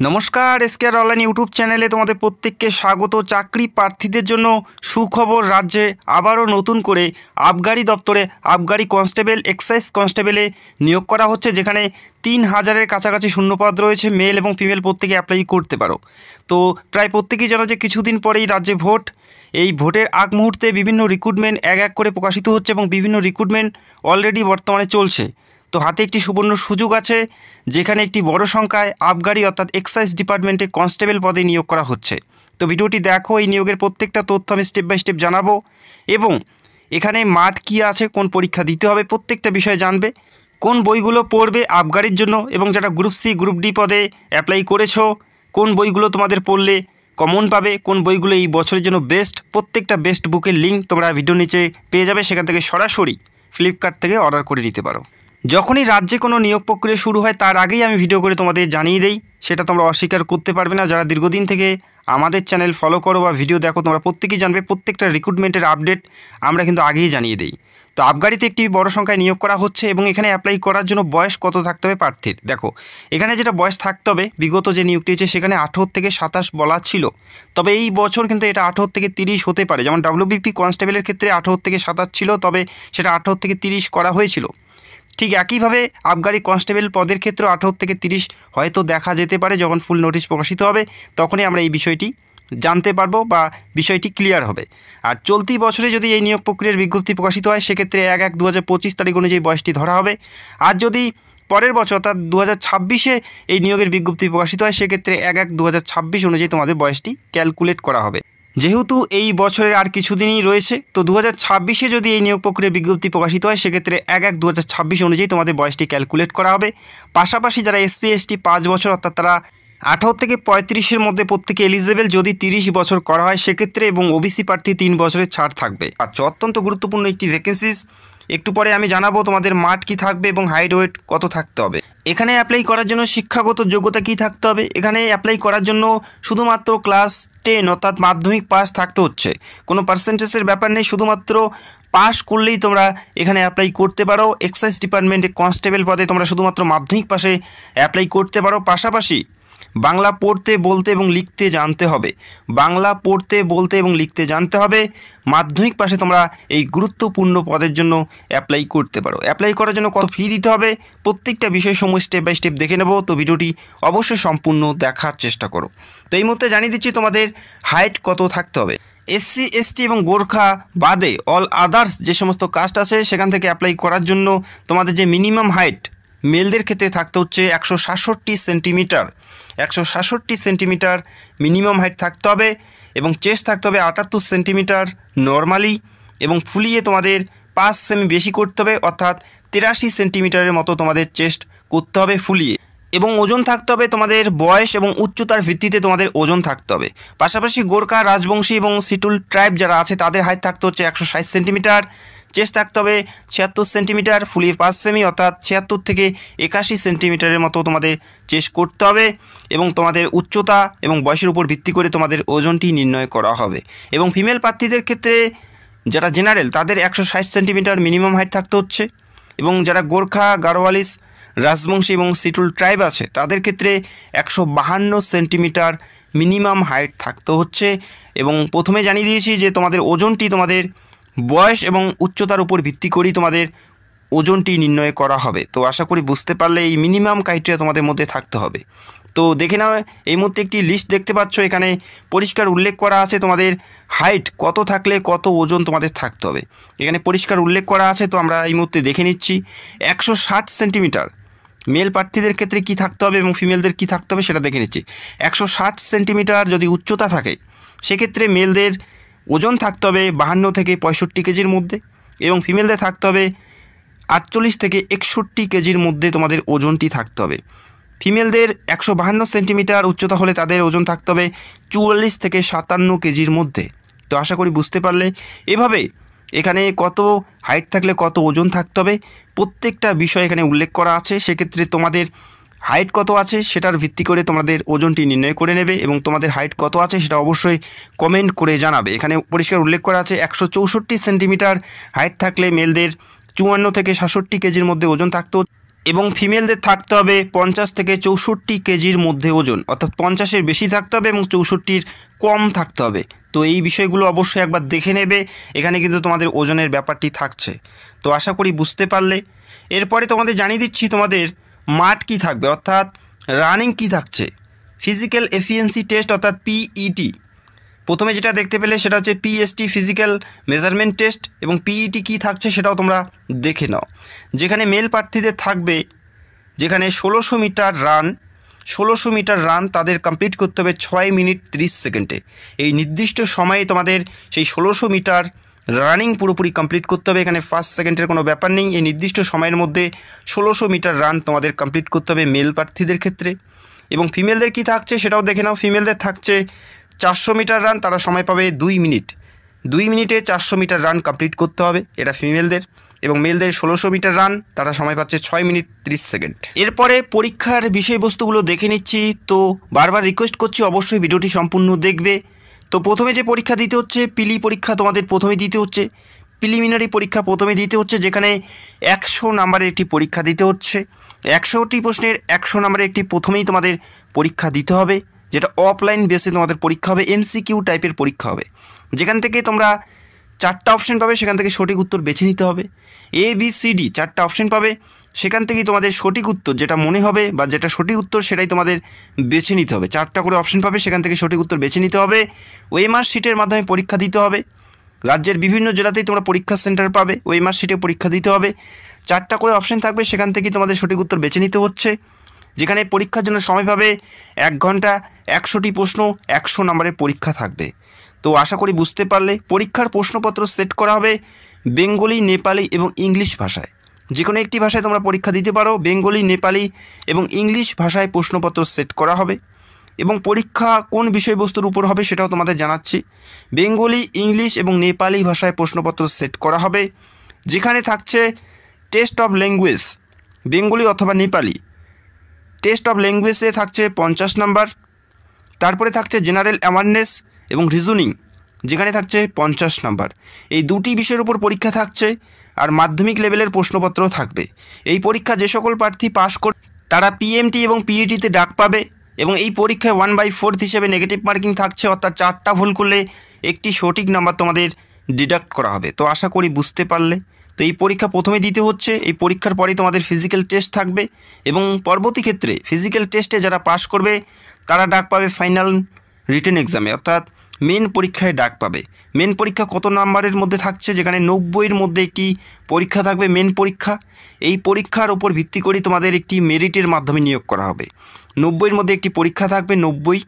নমস্কার, এসকেআর online YouTube চ্যানেলে তোমাদের প্রত্যেককে স্বাগত। চাকরি প্রার্থীদের জন্য সুখবর, রাজ্যে আবারও নতুন করে আবগারি দপ্তরে আবগারি কনস্টেবল, এক্সাইজ কনস্টেবলে নিয়োগ করা হচ্ছে, যেখানে 3000-এর কাছাকাছি শূন্যপদ রয়েছে। মেল এবং ফিমেল প্রত্যেকে অ্যাপ্লাই করতে পারো। তো প্রায় প্রত্যেকেই জানো যে কিছুদিন পরেই রাজ্যে ভোট। এই ভোটের আগ মুহূর্তে বিভিন্ন রিক্রুটমেন্ট এক এক করে প্রকাশিত হচ্ছে এবং বিভিন্ন রিক্রুটমেন্ট অলরেডি বর্তমানে চলছে। তো হাতে একটি সুবর্ণ সুযোগ আছে, যেখানে একটি বড় সংখ্যায় আবগারি অর্থাৎ এক্সাইজ ডিপার্টমেন্টে কনস্টেবল পদে নিয়োগ করা হচ্ছে। তো ভিডিওটি দেখো, এই নিয়োগের প্রত্যেকটা তথ্য আমি স্টেপ বাই স্টেপ জানাবো এবং এখানে মাঠ কী আছে, কোন পরীক্ষা দিতে হবে, প্রত্যেকটা বিষয় জানবে। কোন বইগুলো পড়বে আবগারির জন্য, এবং যারা গ্রুপ সি গ্রুপ ডি পদে অ্যাপ্লাই করেছো কোন বইগুলো তোমাদের পড়লে কমন পাবে, কোন বইগুলো এই বছরের জন্য বেস্ট, প্রত্যেকটা বেস্ট বুকের লিঙ্ক তোমরা ভিডিও নিচে পেয়ে যাবে। সেখান থেকে সরাসরি ফ্লিপকার্ট থেকে অর্ডার করে নিতে পারো। যখনই রাজ্যে কোনো নিয়োগ প্রক্রিয়া শুরু হয় তার আগেই আমি ভিডিও করে তোমাদের জানিয়ে দেই, সেটা তোমরা অস্বীকার করতে পারবে না। যারা দীর্ঘদিন থেকে আমাদের চ্যানেল ফলো করো বা ভিডিও দেখো, তোমরা প্রত্যেকেই জানবে প্রত্যেকটা রিক্রুটমেন্টের আপডেট আমরা কিন্তু আগেই জানিয়ে দিই। তো আবগারিতে একটি বড় সংখ্যায় নিয়োগ করা হচ্ছে এবং এখানে অ্যাপ্লাই করার জন্য বয়স কত থাকতে হবে প্রার্থীর। দেখো, এখানে যেটা বয়স থাকতে হবে, বিগত যে নিয়োগটি হয়েছে সেখানে 18 থেকে 27 বলা ছিল, তবে এই বছর কিন্তু এটা 18 থেকে 30 হতে পারে। যেমন WBP কনস্টেবলের ক্ষেত্রে 18 থেকে 27 ছিল, তবে সেটা 18 থেকে 30 করা হয়েছিল। ঠিক একইভাবে আবগারি কনস্টেবল পদের ক্ষেত্রে 18 থেকে 30 হয়তো দেখা যেতে পারে। যখন ফুল নোটিশ প্রকাশিত হবে তখনই আমরা এই বিষয়টি জানতে পারবো বা বিষয়টি ক্লিয়ার হবে। আর চলতি বছরে যদি এই নিয়োগ প্রক্রিয়ার বিজ্ঞপ্তি প্রকাশিত হয় সেক্ষেত্রে 1/1/2025 তারিখ অনুযায়ী বয়সটি ধরা হবে। আর যদি পরের বছর অর্থাৎ 2026-এ এই নিয়োগের বিজ্ঞপ্তি প্রকাশিত হয় সেক্ষেত্রে 1/1/2026 অনুযায়ী তোমাদের বয়সটি ক্যালকুলেট করা হবে। যেহেতু এই বছরের আর কিছুদিনই রয়েছে, তো 2026-এ যদি এই নিয়োগ প্রক্রিয়ার বিজ্ঞপ্তি প্রকাশিত হয় সেক্ষেত্রে 1/1/2026 অনুযায়ী তোমাদের বয়সটি ক্যালকুলেট করা হবে। পাশাপাশি যারা SC ST 5 বছর অর্থাৎ তারা 18 থেকে 35-এর মধ্যে প্রত্যেকে এলিজেবল। যদি 30 বছর করা হয় সেক্ষেত্রে, এবং OBC প্রার্থী 3 বছরের ছাড় থাকবে। আচ্ছা, অত্যন্ত গুরুত্বপূর্ণ একটি ভ্যাকেন্সিস, একটু পরে আমি জানাবো তোমাদের মাঠ কী থাকবে এবং হাইট ওয়েট কত থাকতে হবে। এখানে অ্যাপ্লাই করার জন্য শিক্ষাগত যোগ্যতা কী থাকতে হবে। এখানে অ্যাপ্লাই করার জন্য শুধুমাত্র ক্লাস 10 অর্থাৎ মাধ্যমিক পাস থাকতে হচ্ছে, কোনো পার্সেন্টেজের ব্যাপার নেই। শুধুমাত্র পাস করলেই তোমরা এখানে অ্যাপ্লাই করতে পারো। এক্সাইজ ডিপার্টমেন্টে কনস্টেবল পদে তোমরা শুধুমাত্র মাধ্যমিক পাশে অ্যাপ্লাই করতে পারো। পাশাপাশি বাংলা পড়তে বলতে এবং লিখতে জানতে হবে। বাংলা পড়তে বলতে এবং লিখতে জানতে হবে। মাধ্যমিক পাশে তোমরা এই গুরুত্বপূর্ণ পদের জন্য অ্যাপ্লাই করতে পারো। অ্যাপ্লাই করার জন্য কত ফি দিতে হবে প্রত্যেকটা বিষয়সমূহ স্টেপ বাই স্টেপ দেখে নেব। তো ভিডিওটি অবশ্যই সম্পূর্ণ দেখার চেষ্টা করো। তো এই মুহূর্তে জানিয়ে দিচ্ছি তোমাদের হাইট কত থাকতে হবে। SC ST এবং গোর্খা বাদে অল আদার্স যে সমস্ত কাস্ট আছে সেখান থেকে অ্যাপ্লাই করার জন্য তোমাদের যে মিনিমাম হাইট মেলদের ক্ষেত্রে থাকতে হচ্ছে 167 সেন্টিমিটার। 167 সেন্টিমিটার মিনিমাম হাইট থাকতে হবে এবং চেস্ট থাকতে হবে 78 সেন্টিমিটার নর্মালি, এবং ফুলিয়ে তোমাদের 5 সেমি বেশি করতে হবে, অর্থাৎ 83 সেন্টিমিটারের মতো তোমাদের চেস্ট করতে হবে ফুলিয়ে। এবং ওজন থাকতে হবে তোমাদের বয়স এবং উচ্চতার ভিত্তিতে তোমাদের ওজন থাকতে হবে। পাশাপাশি গোর্খা, রাজবংশী এবং সিটুল ট্রাইব যারা আছে তাদের হাইট থাকতে হচ্ছে 160 সেন্টিমিটার। চেস্ট থাকতে হবে 76 সেন্টিমিটার, ফুলিয়ে 5 সেমি, অর্থাৎ 76 থেকে 81 সেন্টিমিটারের মতো তোমাদের চেস্ট করতে হবে। এবং তোমাদের উচ্চতা এবং বয়সের উপর ভিত্তি করে তোমাদের ওজনটি নির্ণয় করা হবে। এবং ফিমেল প্রার্থীদের ক্ষেত্রে যারা জেনারেল তাদের 160 সেন্টিমিটার মিনিমাম হাইট থাকতে হচ্ছে। এবং যারা গোর্খা, গাড়োয়ালিস, রাজবংশী এবং সিটুল ট্রাইব আছে তাদের ক্ষেত্রে 152 সেন্টিমিটার মিনিমাম হাইট থাকতে হচ্ছে। এবং প্রথমে জানিয়ে দিয়েছি যে তোমাদের ওজনটি তোমাদের বয়স এবং উচ্চতার উপর ভিত্তি করেই তোমাদের ওজনটি নির্ণয় করা হবে। তো আশা করি বুঝতে পারলে এই মিনিমাম ক্রাইটেরিয়া তোমাদের মধ্যে থাকতে হবে। তো দেখে নাও, এই মুহূর্তে একটি লিস্ট দেখতে পাচ্ছ, এখানে পরিষ্কার উল্লেখ করা আছে তোমাদের হাইট কত থাকলে কত ওজন তোমাদের থাকতে হবে। এখানে পরিষ্কার উল্লেখ করা আছে, তো আমরা এই মুহূর্তে দেখে নিচ্ছি। 160 সেন্টিমিটার মেল প্রার্থীদের ক্ষেত্রে কী থাকতে হবে এবং ফিমেলদের কী থাকতে হবে সেটা দেখে নিচ্ছি। 160 সেন্টিমিটার যদি উচ্চতা থাকে সেক্ষেত্রে মেলদের ওজন থাকতে হবে 52 থেকে 65 কেজির মধ্যে, এবং ফিমেলদের থাকতে হবে 48 থেকে 61 কেজির মধ্যে তোমাদের ওজনটি থাকতে হবে। ফিমেলদের 152 সেন্টিমিটার উচ্চতা হলে তাদের ওজন থাকতে হবে 44 থেকে 57 কেজির মধ্যে। তো আশা করি বুঝতে পারলে। এভাবে এখানে কত হাইট থাকলে কত ওজন থাকতে হবে প্রত্যেকটা বিষয় এখানে উল্লেখ করা আছে। সেক্ষেত্রে তোমাদের হাইট কত আছে সেটার ভিত্তি করে তোমাদের ওজনটি নির্ণয় করে নেবে, এবং তোমাদের হাইট কত আছে সেটা অবশ্যই কমেন্ট করে জানাবে। এখানে পরিষ্কার উল্লেখ করা আছে 164 সেন্টিমিটার হাইট থাকলে মেলদের 54 থেকে 67 কেজির মধ্যে ওজন থাকতো। এবং ফিমেলদের থাকতে হবে 50 থেকে 64 কেজির মধ্যে ওজন, অর্থাৎ 50-এর বেশি থাকতে হবে এবং 64-র কম থাকতে হবে। তো এই বিষয়গুলো অবশ্যই একবার দেখে নেবে, এখানে কিন্তু তোমাদের ওজনের ব্যাপারটি থাকছে। তো আশা করি বুঝতে পারলে। এরপরে তোমাদের জানিয়ে দিচ্ছি তোমাদের মাঠ কী থাকবে, অর্থাৎ রানিং কী থাকছে। ফিজিক্যাল এফিসিয়েন্সি টেস্ট অর্থাৎ পিইটি, প্রথমে যেটা দেখতে পেলে সেটা হচ্ছে পিএসটি ফিজিক্যাল মেজারমেন্ট টেস্ট, এবং পিইটি কী থাকছে সেটাও তোমরা দেখে নাও। যেখানে মেল প্রার্থীদের থাকবে, যেখানে 1600 মিটার রান তাদের কমপ্লিট করতে হবে 6 মিনিট 30 সেকেন্ডে। এই নির্দিষ্ট সময়ে তোমাদের সেই 1600 মিটার রানিং পুরোপুরি কমপ্লিট করতে হবে। এখানে ফার্স্ট সেকেন্ডের কোনো ব্যাপার নেই, এই নির্দিষ্ট সময়ের মধ্যে 1600 মিটার রান তোমাদের কমপ্লিট করতে হবে মেল প্রার্থীদের ক্ষেত্রে। এবং ফিমেলদের কী থাকছে সেটাও দেখে নাও। ফিমেলদের থাকছে 400 মিটার রান, তারা সময় পাবে 2 মিনিটে 400 মিটার রান কমপ্লিট করতে হবে, এটা ফিমেলদের। এবং মেলদের 1600 মিটার রান, তারা সময় পাচ্ছে 6 মিনিট 30 সেকেন্ড। এরপরে পরীক্ষার বিষয়বস্তুগুলো দেখে নিচ্ছি। তো বারবার রিকোয়েস্ট করছি অবশ্যই ভিডিওটি সম্পূর্ণ দেখবে। তো প্রথমে যে পরীক্ষা দিতে হচ্ছে, পিলি পরীক্ষা তোমাদের প্রথমে দিতে হচ্ছে, প্রিলিমিনারি পরীক্ষা প্রথমে দিতে হচ্ছে, যেখানে 100 নাম্বারের একটি পরীক্ষা দিতে হচ্ছে। 100টি প্রশ্নের 100 নাম্বারের একটি প্রথমেই তোমাদের পরীক্ষা দিতে হবে, যেটা অফলাইন বেসে তোমাদের পরীক্ষা হবে, এমসিকিউ টাইপের পরীক্ষা হবে। যেখান থেকে তোমরা 4টা অপশন পাবে, সেখান থেকে সঠিক উত্তর বেছে নিতে হবে। ABCD 4টা অপশন পাবে, সেখান থেকেই তোমাদের সঠিক উত্তর যেটা মনে হবে বা যেটা সঠিক উত্তর সেটাই তোমাদের বেছে নিতে হবে। 4টা করে অপশন পাবে, সেখান থেকে সঠিক উত্তর বেছে নিতে হবে। ওএমআর শিটের মাধ্যমে পরীক্ষা দিতে হবে। রাজ্যের বিভিন্ন জেলাতেই তোমরা পরীক্ষা সেন্টার পাবে, ওএমআর শিটে পরীক্ষা দিতে হবে। 4টা করে অপশন থাকবে, সেখান থেকেই তোমাদের সঠিক উত্তর বেছে নিতে হচ্ছে। যেখানে পরীক্ষার জন্য সময় পাবে 1 ঘন্টা, 100টি প্রশ্ন, 100 নম্বরের পরীক্ষা থাকবে। তো আশা করি বুঝতে পারলে। পরীক্ষার প্রশ্নপত্র সেট করা হবে বেঙ্গলি, নেপালি এবং ইংলিশ ভাষায়। যে কোনো একটি ভাষায় তোমরা পরীক্ষা দিতে পারো, বেঙ্গলি, নেপালি এবং ইংলিশ ভাষায় প্রশ্নপত্র সেট করা হবে। এবং পরীক্ষা কোন বিষয়বস্তুর উপর হবে সেটাও তোমাদের জানাচ্ছি। বেঙ্গলি, ইংলিশ এবং নেপালি ভাষায় প্রশ্নপত্র সেট করা হবে। যেখানে থাকছে টেস্ট অফ ল্যাঙ্গুয়েজ, বেঙ্গলি অথবা নেপালি। টেস্ট অফ ল্যাঙ্গুয়েজে থাকছে 50 নাম্বার। তারপরে থাকছে জেনারেল অ্যাওয়ারনেস এবং রিজনিং, যেখানে থাকছে 50 নাম্বার। এই দুটি বিষয়ের উপর পরীক্ষা থাকছে। আর মাধ্যমিক লেভেলের প্রশ্নপত্র থাকবে। এই পরীক্ষা যে সকল প্রার্থী পাশ করে তারা পিএমটি এবং পিইটিতে ডাক পাবে। এবং এই পরীক্ষায় 1/4 হিসেবে নেগেটিভ মার্কিং থাকছে, অর্থাৎ 4টা ভুল করলে একটি সঠিক নাম্বার তোমাদের ডিডাক্ট করা হবে। তো আশা করি বুঝতে পারলে। তো এই পরীক্ষা প্রথমে দিতে হচ্ছে। এই পরীক্ষার পরেই তোমাদের ফিজিক্যাল টেস্ট থাকবে, এবং পরবর্তী ক্ষেত্রে ফিজিক্যাল টেস্টে যারা পাশ করবে তারা ডাক পাবে ফাইনাল রিটেন এক্সামে, অর্থাৎ মেন পরীক্ষায় ডাক পাবে। মেন পরীক্ষা কত নাম্বারের মধ্যে থাকছে, যেখানে 90-এর মধ্যে একটি পরীক্ষা থাকবে মেন পরীক্ষা। এই পরীক্ষার উপর ভিত্তি করে তোমাদের একটি মেরিটের মাধ্যমে নিয়োগ করা হবে। 90-এর মধ্যে একটি পরীক্ষা থাকবে, 90,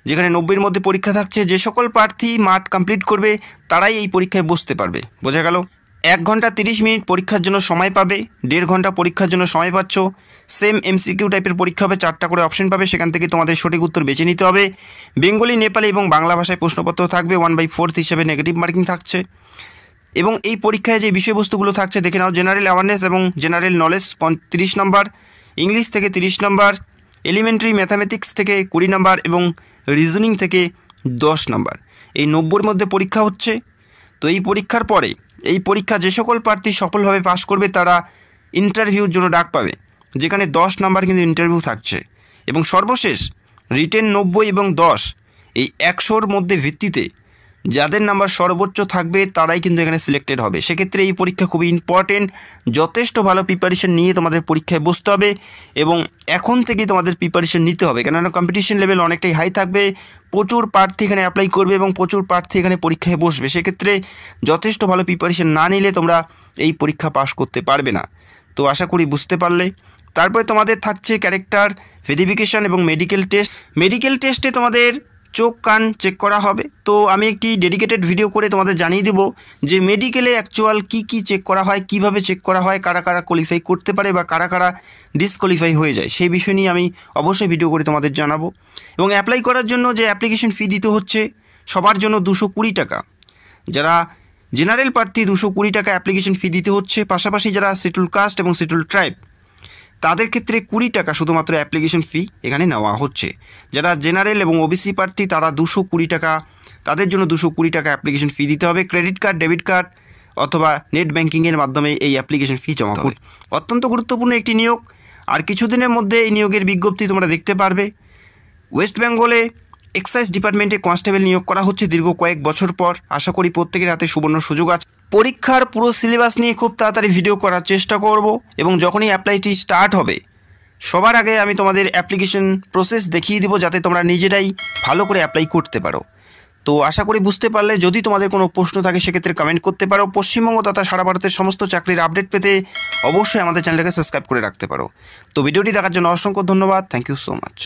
যেখানে 90-এর মধ্যে পরীক্ষা থাকছে। যে সকল প্রার্থী মাঠ কমপ্লিট করবে তারাই এই পরীক্ষায় বসতে পারবে। বোঝা গেল? 1 ঘন্টা 30 মিনিট পরীক্ষার জন্য সময় পাবে, 1.5 ঘন্টা পরীক্ষার জন্য সময় পাচ্ছ। সেম এমসিকিউ টাইপের পরীক্ষা হবে, 4টা করে অপশন পাবে, সেখান থেকে তোমাদের সঠিক উত্তর বেছে নিতে হবে। বেঙ্গলি, নেপালি এবং বাংলা ভাষায় প্রশ্নপত্র থাকবে, 1/4 হিসেবে নেগেটিভ মার্কিং থাকছে। এবং এই পরীক্ষায় যে বিষয়বস্তুগুলো থাকছে দেখে নাও। জেনারেল অ্যাওয়ারনেস এবং জেনারেল নলেজ 30 নম্বর, ইংলিশ থেকে 30 নম্বর, এলিমেন্টারি ম্যাথামেটিক্স থেকে 20 নম্বর এবং রিজনিং থেকে 10 নম্বর। এই 90-এর মধ্যে পরীক্ষা হচ্ছে। তো এই পরীক্ষার পরে এই পরীক্ষা যে সকল প্রার্থী সফলভাবে পাশ করবে তারা ইন্টারভিউর জন্য ডাক পাবে, যেখানে 10 নাম্বার কিন্তু ইন্টারভিউ থাকছে। এবং সর্বশেষ রিটেন 90 এবং 10, এই 100-র মধ্যে ভিত্তিতে যাদের নাম্বার সর্বোচ্চ থাকবে তারাই কিন্তু এখানে সিলেক্টেড হবে। সেক্ষেত্রে এই পরীক্ষা খুবই ইম্পর্টেন্ট। যথেষ্ট ভালো প্রিপারেশন নিয়ে তোমাদের পরীক্ষায় বসতে হবে, এবং এখন থেকেই তোমাদের প্রিপারেশন নিতে হবে, কেননা কম্পিটিশন লেভেল অনেকটাই হাই থাকবে। প্রচুর প্রার্থী এখানে অ্যাপ্লাই করবে এবং প্রচুর প্রার্থী এখানে পরীক্ষায় বসবে। সেক্ষেত্রে যথেষ্ট ভালো প্রিপারেশন না নিলে তোমরা এই পরীক্ষা পাস করতে পারবে না। তো আশা করি বুঝতে পারলে। তারপরে তোমাদের থাকছে ক্যারেক্টার ভেরিফিকেশন এবং মেডিকেল টেস্ট। মেডিকেল টেস্টে তোমাদের চোখ কান চেক করা হবে। তো আমি একটি ডেডিকেটেড ভিডিও করে তোমাদের জানিয়ে দেবো যে মেডিকেলে অ্যাকচুয়াল কী চেক করা হয়, কিভাবে চেক করা হয়, কারা কারা কোয়ালিফাই করতে পারে বা কারা কারা ডিসকোয়ালিফাই হয়ে যায়, সেই বিষয় নিয়ে আমি অবশ্যই ভিডিও করে তোমাদের জানাবো। এবং অ্যাপ্লাই করার জন্য যে অ্যাপ্লিকেশন ফি দিতে হচ্ছে সবার জন্য 220 টাকা। যারা জেনারেল প্রার্থী 220 টাকা অ্যাপ্লিকেশন ফি দিতে হচ্ছে। পাশাপাশি যারা শিডিউল কাস্ট এবং শিডিউল ট্রাইব তাদের ক্ষেত্রে 20 টাকা শুধুমাত্র অ্যাপ্লিকেশন ফি এখানে নেওয়া হচ্ছে। যারা জেনারেল এবং ওবিসি প্রার্থী তারা 220 টাকা, তাদের জন্য 220 টাকা অ্যাপ্লিকেশন ফি দিতে হবে। ক্রেডিট কার্ড, ডেবিট কার্ড অথবা নেট ব্যাঙ্কিংয়ের মাধ্যমে এই অ্যাপ্লিকেশন ফি জমা করতে হবে। অত্যন্ত গুরুত্বপূর্ণ একটি নিয়োগ। আর কিছুদিনের মধ্যে এই নিয়োগের বিজ্ঞপ্তি তোমরা দেখতে পারবে। ওয়েস্ট বেঙ্গলে এক্সাইজ ডিপার্টমেন্টে কনস্টেবল নিয়োগ করা হচ্ছে দীর্ঘ কয়েক বছর পর। আশা করি প্রত্যেকের হাতে সুবর্ণ সুযোগ আছে। পরীক্ষার পুরো সিলেবাস নিয়ে খুব তাড়াতাড়ি ভিডিও করার চেষ্টা করব, এবং যখনই অ্যাপ্লাইটি স্টার্ট হবে সবার আগে আমি তোমাদের অ্যাপ্লিকেশন প্রসেস দেখিয়ে দিব, যাতে তোমরা নিজেরাই ভালো করে অ্যাপ্লাই করতে পারো। তো আশা করি বুঝতে পারলে। যদি তোমাদের কোনো প্রশ্ন থাকে সেক্ষেত্রে কমেন্ট করতে পারো। পশ্চিমবঙ্গ তথা সারা ভারতের সমস্ত চাকরির আপডেট পেতে অবশ্যই আমাদের চ্যানেলটাকে সাবস্ক্রাইব করে রাখতে পারো। তো ভিডিওটি দেখার জন্য অসংখ্য ধন্যবাদ। Thank you so much.